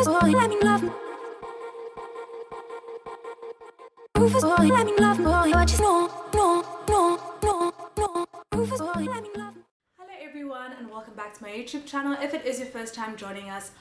Rufus, oh, let me love. Rufus, oh, let me love. Oh, I just no. Rufus, oh, let me love. Hello everyone and welcome back to my YouTube channel. If it is your first time joining us,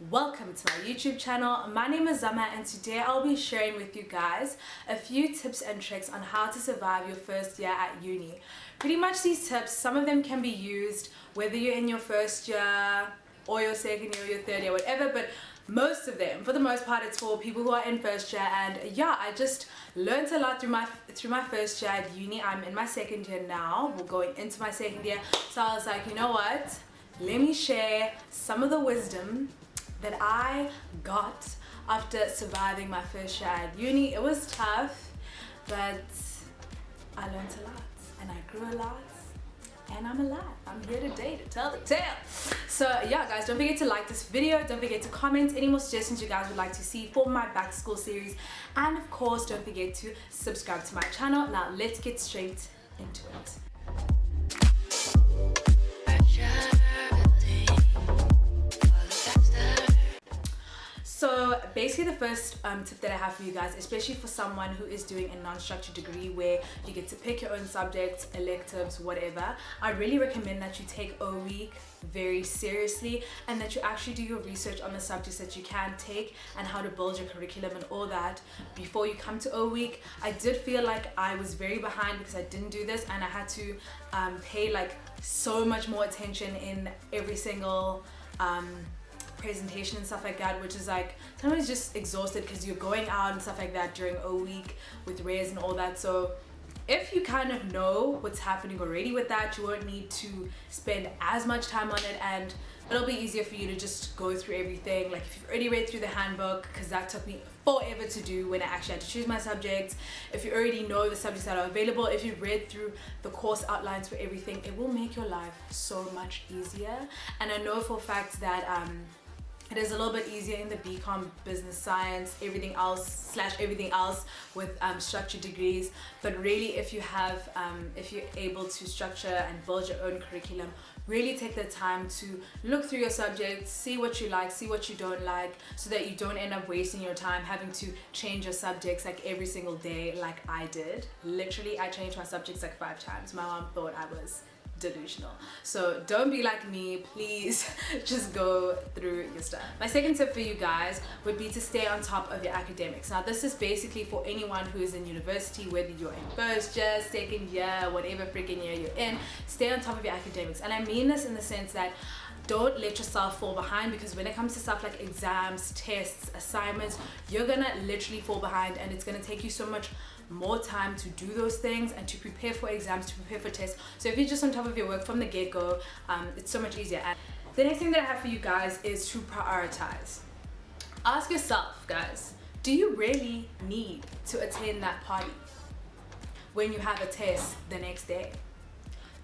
welcome to my YouTube channel. My name is Zama and today I'll be sharing with you guys a few tips and tricks on how to survive your first year at uni. Pretty much these tips, some of them can be used whether you're in your first year or your second year or your third year, whatever, but most of them, for the most part, it's for people who are in first year. And yeah, I just learned a lot through my first year at uni. I'm in my second year now, we're going into my second year, so I was like, you know what, let me share some of the wisdom that I got after surviving my first year at uni. It was tough, but I learned a lot and I grew a lot. And I'm alive. I'm here today to tell the tale. So yeah guys, don't forget to like this video, don't forget to comment any more suggestions you guys would like to see for my back to school series, and of course don't forget to subscribe to my channel. Now let's get straight into it. So basically the first tip that I have for you guys, especially for someone who is doing a non-structured degree where you get to pick your own subjects, electives, whatever, I really recommend that you take O week very seriously and that you actually do your research on the subjects that you can take and how to build your curriculum and all that before you come to O week. I did feel like I was very behind because I didn't do this, and I had to pay like so much more attention in every single presentation and stuff like that, which is like sometimes just exhausted because you're going out and stuff like that during O week with rares and all that. So if you kind of know what's happening already with that, you won't need to spend as much time on it, and it'll be easier for you to just go through everything. Like if you've already read through the handbook, because that took me forever to do when I actually had to choose my subjects. If you already know the subjects that are available, if you've read through the course outlines for everything, it will make your life so much easier. And I know for a fact that it is a little bit easier in the BCom, business science, everything else with structured degrees. But really, if you're able to structure and build your own curriculum, really take the time to look through your subjects, see what you like, see what you don't like, so that you don't end up wasting your time having to change your subjects like every single day like I did. Literally, I changed my subjects like 5 times. My mom thought I was delusional. So don't be like me, please. Just go through your stuff. My second tip for you guys would be to stay on top of your academics. Now this is basically for anyone who is in university, whether you're in first year, second year, whatever freaking year you're in, stay on top of your academics. And I mean this in the sense that don't let yourself fall behind, because when it comes to stuff like exams, tests, assignments, you're gonna literally fall behind, and it's gonna take you so much more time to do those things and to prepare for exams, to prepare for tests. So if you're just on top of your work from the get-go, it's so much easier. And the next thing that I have for you guys is to prioritize. Ask yourself, guys, do you really need to attend that party when you have a test the next day?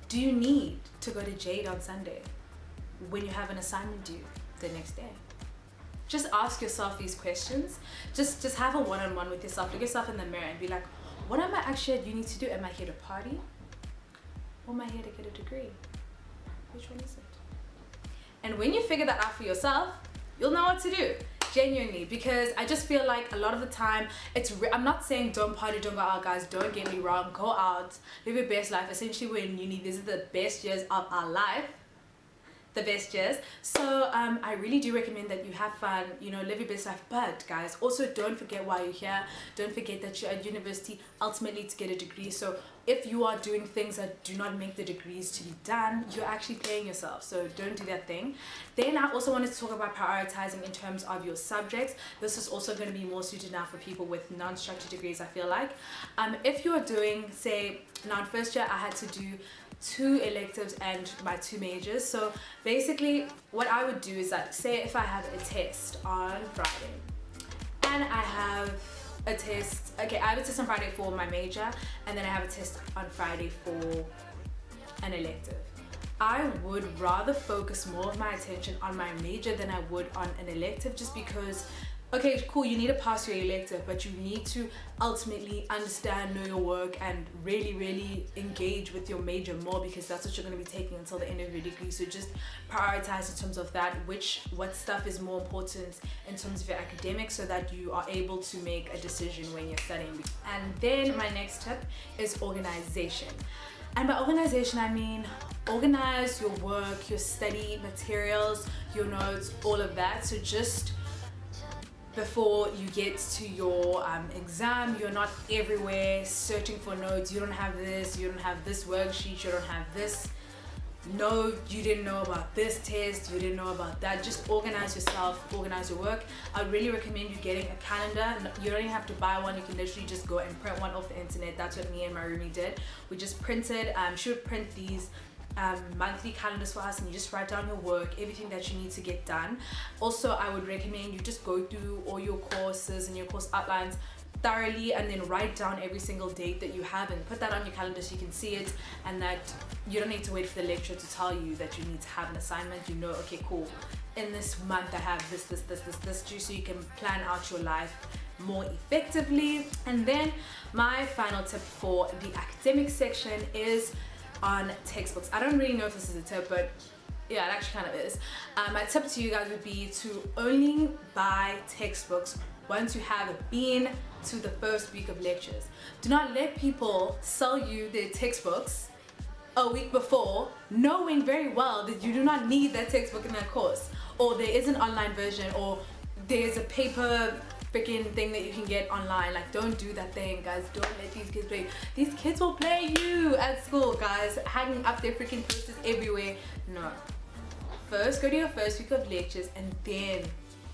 Do you need to go to Jade on Sunday when you have an assignment due the next day? Just ask yourself these questions. Just have a one-on-one with yourself. Look yourself in the mirror and be like, what am I actually at uni to do? Am I here to party? Or am I here to get a degree? Which one is it? And when you figure that out for yourself, you'll know what to do. Genuinely, because I just feel like a lot of the time, I'm not saying don't party, don't go out, guys, don't get me wrong. Go out, live your best life. Essentially, we're in uni. These are the best years of our life. The best years. So I really do recommend that you have fun, you know, live your best life. But guys, also don't forget why you're here. Don't forget that you're at university ultimately to get a degree. So if you are doing things that do not make the degrees to be done, you're actually paying yourself. So don't do that thing. Then I also wanted to talk about prioritizing in terms of your subjects. This is also going to be more suited now for people with non-structured degrees, I feel like. If you're doing, say, now in first year I had to do 2 electives and my 2 majors. So basically what I would do is that, say if I have a test on Friday and I have a test, okay, I have a test on Friday for my major, and then I have a test on Friday for an elective. I would rather focus more of my attention on my major than I would on an elective, just because okay, cool, you need to pass your elective, but you need to ultimately understand, know your work, and really engage with your major more, because that's what you're going to be taking until the end of your degree. So just prioritize in terms of that, what stuff is more important in terms of your academics, so that you are able to make a decision when you're studying. And then my next tip is organization. And by organization, I mean organize your work, your study materials, your notes, all of that. So just before you get to your exam, you're not everywhere searching for notes. You don't have this, you don't have this worksheet, you don't have this. No, you didn't know about this test, you didn't know about that. Just organize yourself, organize your work. I really recommend you getting a calendar. You don't even have to buy one. You can literally just go and print one off the internet. That's what me and my roomie did. We just printed, she would print these monthly calendars for us, and you just write down your work, everything that you need to get done. Also, I would recommend you just go through all your courses and your course outlines thoroughly, and then write down every single date that you have and put that on your calendar so you can see it, and that you don't need to wait for the lecturer to tell you that you need to have an assignment. You know, okay, cool, in this month I have this due, so you can plan out your life more effectively. And then my final tip for the academic section is on textbooks. I don't really know if this is a tip, but yeah, it actually kind of is. My tip to you guys would be to only buy textbooks once you have been to the first week of lectures. Do not let people sell you their textbooks a week before, knowing very well that you do not need that textbook in that course, or there is an online version, or there's a paper freaking thing that you can get online. Like, don't do that thing, guys. Don't let these kids play. These kids will play you at school, guys, hanging up their freaking posters everywhere. No. First, go to your first week of lectures, and then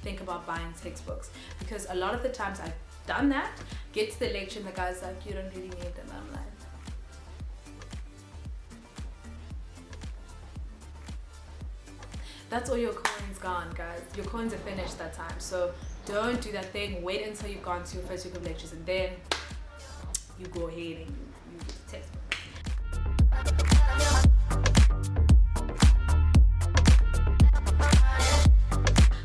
think about buying textbooks, because a lot of the times I've done that, get to the lecture and the guy's like, you don't really need them. I'm like, that's all your coins gone, guys. Your coins are finished that time. So don't do that thing. Wait until you've gone to your first week of lectures, and then you go ahead and you get the textbook.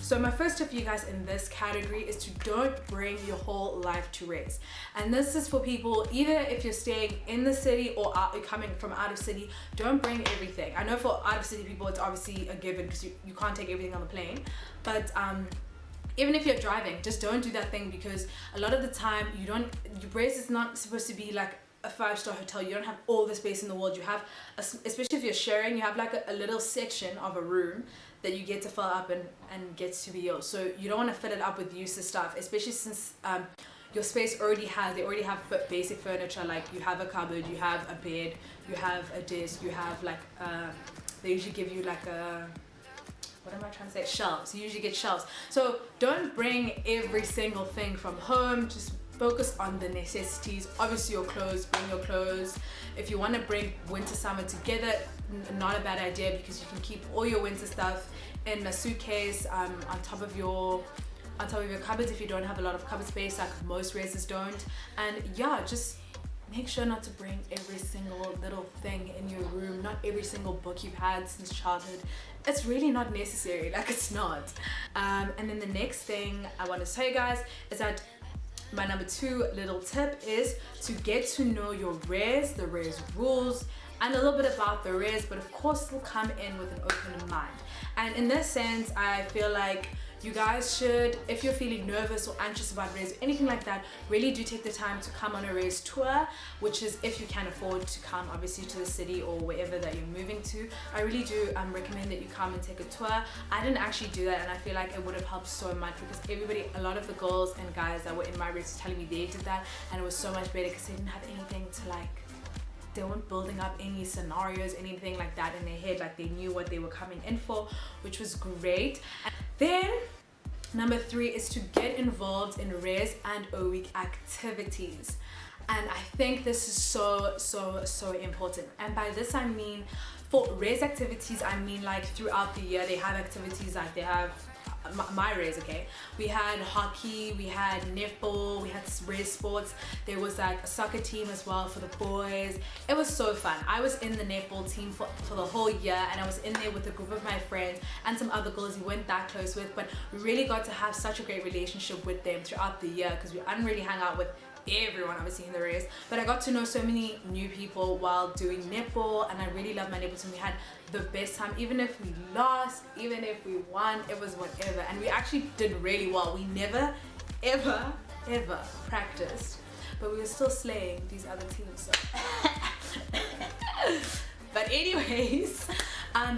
So my first tip for you guys in this category is to don't bring your whole life to race. And this is for people, either if you're staying in the city or coming from out of city, don't bring everything. I know for out of city people, it's obviously a given because you can't take everything on the plane. But even if you're driving, just don't do that thing, because a lot of the time your race is not supposed to be like a 5-star hotel. You don't have all the space in the world. You have, especially if you're sharing, you have like a little section of a room that you get to fill up and gets to be yours. So you don't want to fill it up with useless stuff, especially since your space they already have basic furniture. Like, you have a cupboard, you have a bed, you have a desk, you have like they usually give you like a, what am I trying to say, shelves. You usually get shelves. So don't bring every single thing from home. Just focus on the necessities. Obviously your clothes, bring your clothes. If you want to bring winter summer together, not a bad idea, because you can keep all your winter stuff in a suitcase on top of your cupboards if you don't have a lot of cupboard space, like most races don't. And yeah, just make sure not to bring every single little thing in your room, not every single book you've had since childhood. It's really not necessary, like it's not. And then the next thing I want to tell you guys is that my number 2 little tip is to get to know your res, the res rules, and a little bit about the res, but of course still come in with an open mind. And in this sense, I feel like you guys should, if you're feeling nervous or anxious about res or anything like that, really do take the time to come on a res tour, which is if you can afford to come obviously to the city or wherever that you're moving to. I really do recommend that you come and take a tour. I didn't actually do that, and I feel like it would have helped so much, because a lot of the girls and guys that were in my res were telling me they did that, and it was so much better because they didn't have anything to like, they weren't building up any scenarios, anything like that in their head. Like, they knew what they were coming in for, which was great. And then number 3 is to get involved in res and O-week activities. And I think this is so important. And by this I mean, for res activities, I mean like throughout the year they have activities, like they have my race, okay? We had hockey, we had netball, we had race sports. There was like a soccer team as well for the boys. It was so fun. I was in the netball team for the whole year, and I was in there with a group of my friends and some other girls we weren't that close with, but we really got to have such a great relationship with them throughout the year because we didn't really hang out with everyone obviously in the race, but I got to know so many new people while doing netball, and I really loved my netball team. We had the best time, even if we lost, even if we won, it was whatever, and we actually did really well. We never ever practiced, but we were still slaying these other teams, so. But anyways,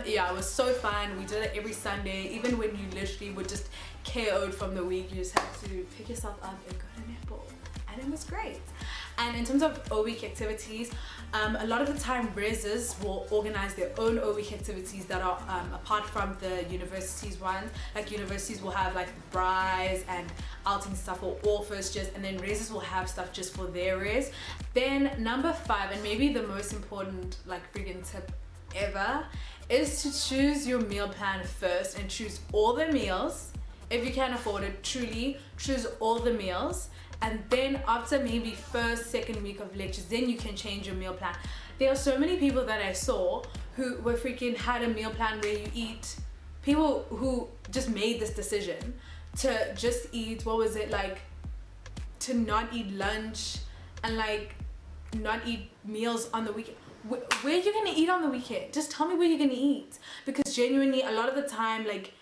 yeah, it was so fun. We did it every Sunday, even when you literally would just KO'd from the week. You just had to pick yourself up and go to netball, and it was great. And in terms of O-Week activities, a lot of the time reses will organize their own O-Week activities that are apart from the universities ones. Like universities will have like braais and outing stuff for all first years, and then reses will have stuff just for their res. Then number 5, and maybe the most important like freaking tip ever, is to choose your meal plan first and choose all the meals. If you can afford it, truly choose all the meals, and then after maybe first, second week of lectures, then you can change your meal plan. There are so many people that I saw who were freaking had a meal plan where you eat, people who just made this decision to just eat, what was it, like to not eat lunch and like not eat meals on the weekend. Where are you gonna eat on the weekend? Just tell me where you're gonna eat, because genuinely a lot of the time, like,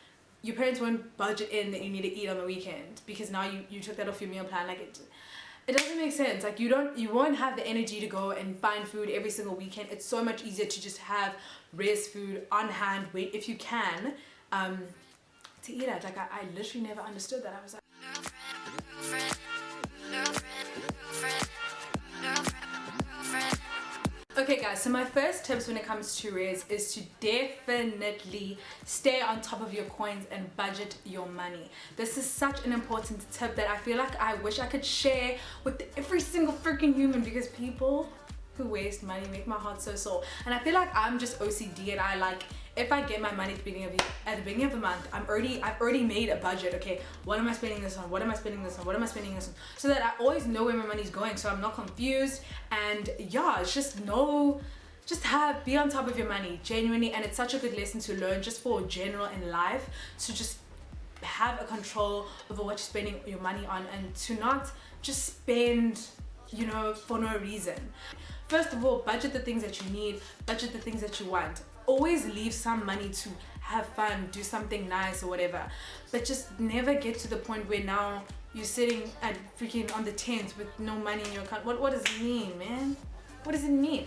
your parents won't budget in that you need to eat on the weekend because now you took that off your meal plan. Like it doesn't make sense. Like you won't have the energy to go and find food every single weekend. It's so much easier to just have res food on hand, wait if you can, to eat at. Like I literally never understood that. I was like, okay guys, so my first tips when it comes to res is to definitely stay on top of your coins and budget your money. This is such an important tip that I feel like I wish I could share with every single freaking human, because people who waste money make my heart so sore. And I feel like I'm just OCD, and I like, if I get my money at the beginning of the month, I've already made a budget. Okay, what am I spending this on? What am I spending this on? What am I spending this on? So that I always know where my money's going, so I'm not confused. And yeah, it's just be on top of your money, genuinely. And it's such a good lesson to learn just for general in life, to just have a control over what you're spending your money on, and to not just spend, you know, for no reason. First of all, budget the things that you need, budget the things that you want. Always leave some money to have fun, do something nice or whatever, but just never get to the point where now you're sitting at freaking on the 10th with no money in your account. What does it mean, man? What does it mean?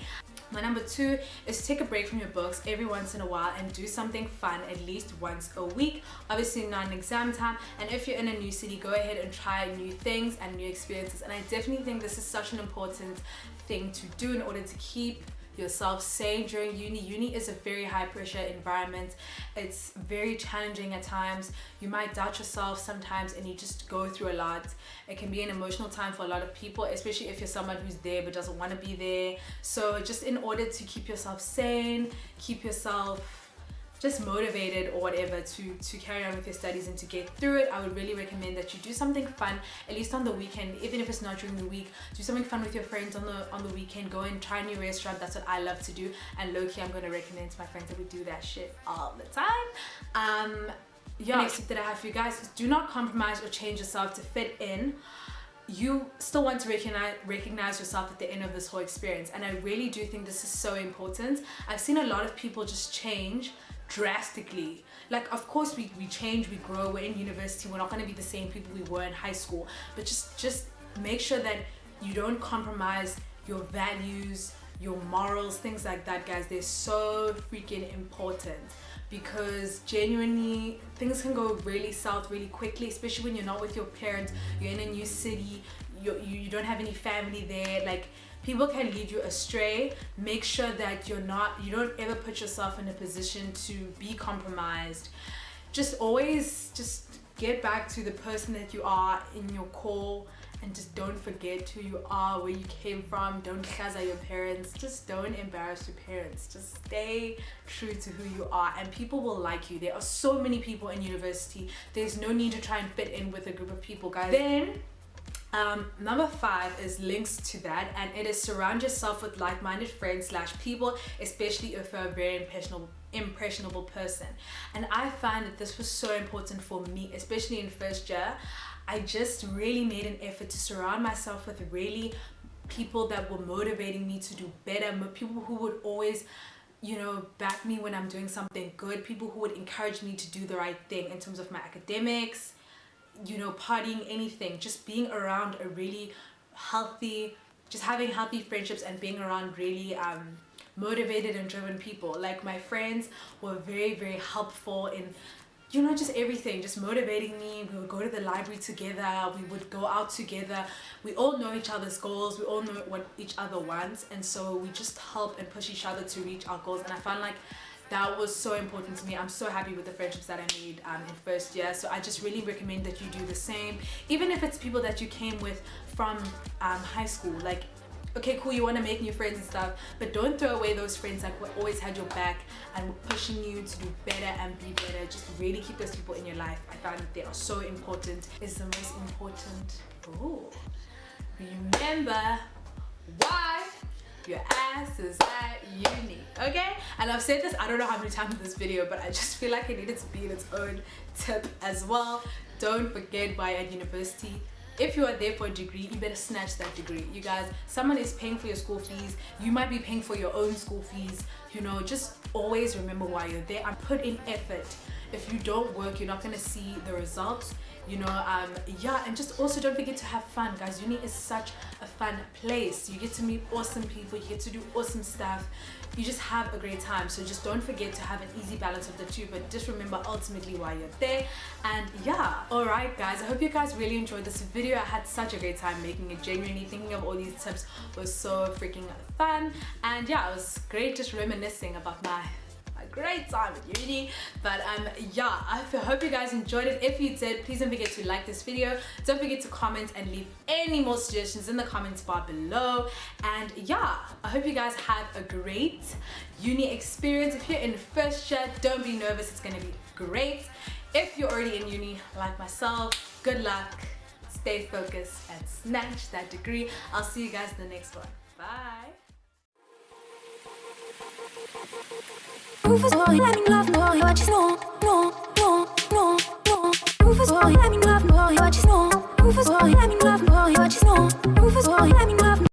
My number 2 is to take a break from your books every once in a while and do something fun at least once a week. Obviously not in exam time, and if you're in a new city, go ahead and try new things and new experiences. And I definitely think this is such an important thing to do in order to keep yourself sane during uni. Uni is a very high pressure environment. It's very challenging at times. You might doubt yourself sometimes, and you just go through a lot. It can be an emotional time for a lot of people, especially if you're someone who's there but doesn't want to be there. So just in order to keep yourself sane, keep yourself just motivated or whatever to carry on with your studies and to get through it, I would really recommend that you do something fun at least on the weekend. Even if it's not during the week, do something fun with your friends on the weekend. Go and try a new restaurant. That's what I love to do, and low-key I'm going to recommend to my friends that we do that shit all the time. Yeah, next tip that I have for you guys is do not compromise or change yourself to fit in. You still want to recognize yourself at the end of this whole experience, and I really do think this is so important. I've seen a lot of people just change drastically. Like, of course we change, we grow, we're in university, we're not going to be the same people we were in high school, but just make sure that you don't compromise your values, your morals, things like that, guys. They're so freaking important, because genuinely things can go really south really quickly, especially when you're not with your parents, you're in a new city, you don't have any family there. Like, people can lead you astray. Make sure that you don't ever put yourself in a position to be compromised. Just always just get back to the person that you are in your core, and just don't forget who you are, where you came from. Don't chaza your parents. Just don't embarrass your parents. Just stay true to who you are, and people will like you. There are so many people in university. There's no need to try and fit in with a group of people, guys. Then number 5 is links to that, and it is surround yourself with like-minded friends / people, especially if you're a very impressionable person. And I find that this was so important for me, especially in first year. I just really made an effort to surround myself with really people that were motivating me to do better, people who would always, you know, back me when I'm doing something good, people who would encourage me to do the right thing in terms of my academics, you know, partying, anything. Just being around a really healthy, just having healthy friendships and being around really motivated and driven people. Like, my friends were very helpful in, you know, just everything, just motivating me. We would go to the library together, we would go out together. We all know each other's goals, we all know what each other wants, and so we just help and push each other to reach our goals. And I found like that was so important to me. I'm so happy with the friendships that I made in first year. So I just really recommend that you do the same, even if it's people that you came with from high school. Like, okay, cool, you want to make new friends and stuff, but don't throw away those friends that always had your back and were pushing you to do better and be better. Just really keep those people in your life. I find that they are so important. It's the most important. Oh, remember why your ass is at uni, okay? And I've said this I don't know how many times in this video, but I just feel like it needed to be in its own tip as well. Don't forget why at university. If you are there for a degree, you better snatch that degree. You guys, someone is paying for your school fees. You might be paying for your own school fees. You know, just always remember why you're there and put in effort. If you don't work, you're not gonna see the results. You know, yeah, and just also don't forget to have fun, guys. Uni is such a fun place. You get to meet awesome people, you get to do awesome stuff, you just have a great time. So just don't forget to have an easy balance of the two, but just remember ultimately why you're there. And yeah, all right guys, I hope you guys really enjoyed this video. I had such a great time making it. Genuinely thinking of all these tips was so freaking fun, and yeah, it was great just reminiscing about my great time at uni. But yeah, I hope you guys enjoyed it. If you did, please don't forget to like this video. Don't forget to comment and leave any more suggestions in the comments bar below. And yeah, I hope you guys have a great uni experience. If you're in first year, don't be nervous, it's gonna be great. If you're already in uni like myself, good luck, stay focused, and snatch that degree. I'll see you guys in the next one. Bye. Rufus, boy, let me love, boy, I just know.